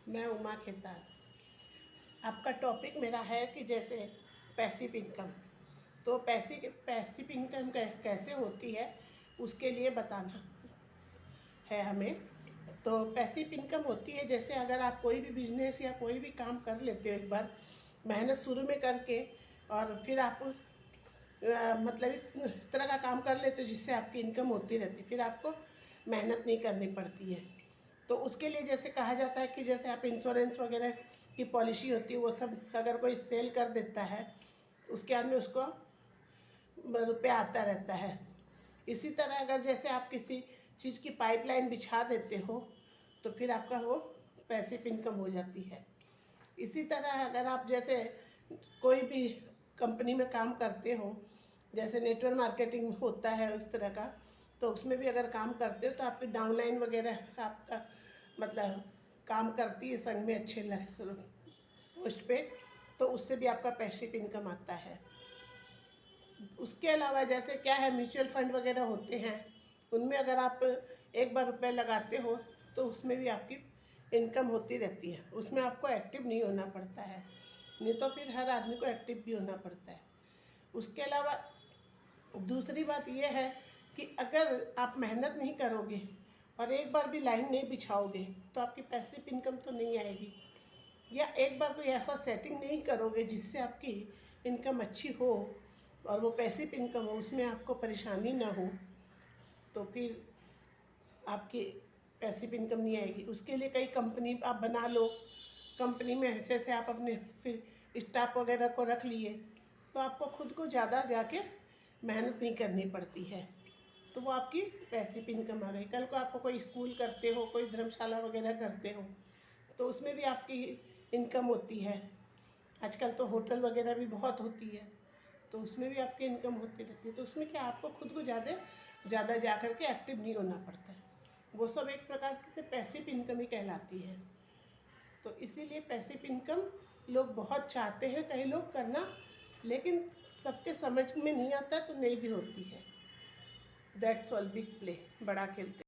मैं उमा खेतान। आपका टॉपिक मेरा है कि जैसे पैसिव इनकम। तो पैसिव इनकम कैसे होती है उसके लिए बताना है हमें। तो पैसिव इनकम होती है जैसे अगर आप कोई भी बिजनेस या कोई भी काम कर लेते हो, एक बार मेहनत शुरू में करके और फिर आप मतलब इस तरह का काम कर लेते हो जिससे आपकी इनकम होती रहती, फिर आपको मेहनत नहीं करनी पड़ती है। तो उसके लिए जैसे कहा जाता है कि जैसे आप इंश्योरेंस वगैरह की पॉलिसी होती है वो सब अगर कोई सेल कर देता है उसके बाद में उसको रुपया आता रहता है। इसी तरह अगर जैसे आप किसी चीज़ की पाइपलाइन बिछा देते हो तो फिर आपका वो पैसिव इनकम हो जाती है। इसी तरह अगर आप जैसे कोई भी कंपनी में काम करते हो, जैसे नेटवर्क मार्केटिंग होता है उस तरह का, तो उसमें भी अगर काम करते हो तो आपकी डाउनलाइन वगैरह आपका मतलब काम करती है संग में अच्छे पोस्ट पे, तो उससे भी आपका पैसिव इनकम आता है। उसके अलावा जैसे क्या है, म्यूचुअल फंड वगैरह होते हैं, उनमें अगर आप एक बार रुपये लगाते हो तो उसमें भी आपकी इनकम होती रहती है। उसमें आपको एक्टिव नहीं होना पड़ता है, नहीं तो फिर हर आदमी को एक्टिव भी होना पड़ता है। उसके अलावा दूसरी बात यह है कि अगर आप मेहनत नहीं करोगे और एक बार भी लाइन नहीं बिछाओगे तो आपकी पैसिव इनकम तो नहीं आएगी, या एक बार कोई ऐसा सेटिंग नहीं करोगे जिससे आपकी इनकम अच्छी हो और वो पैसिव इनकम हो, उसमें आपको परेशानी ना हो, तो फिर आपकी पैसिव इनकम नहीं आएगी। उसके लिए कई कंपनी आप बना लो, कंपनी में जैसे आप अपने फिर स्टाफ वगैरह को रख लिए तो आपको खुद को ज़्यादा जाके मेहनत नहीं करनी पड़ती है, तो वो आपकी पैसिव इनकम आ गई। कल को आपको कोई स्कूल करते हो, कोई धर्मशाला वगैरह करते हो, तो उसमें भी आपकी इनकम होती है। आजकल तो होटल वगैरह भी बहुत होती है, तो उसमें भी आपकी इनकम होती रहती है। तो उसमें क्या आपको खुद को ज़्यादा जा कर के एक्टिव नहीं होना पड़ता है, वो सब एक प्रकार से पैसिव इनकम ही कहलाती है। तो इसीलिए पैसिव इनकम लोग बहुत चाहते हैं कई लोग करना, लेकिन सबके समझ में नहीं आता तो नहीं भी होती है। दैट्स ऑल, बिग प्ले, बड़ा खेलते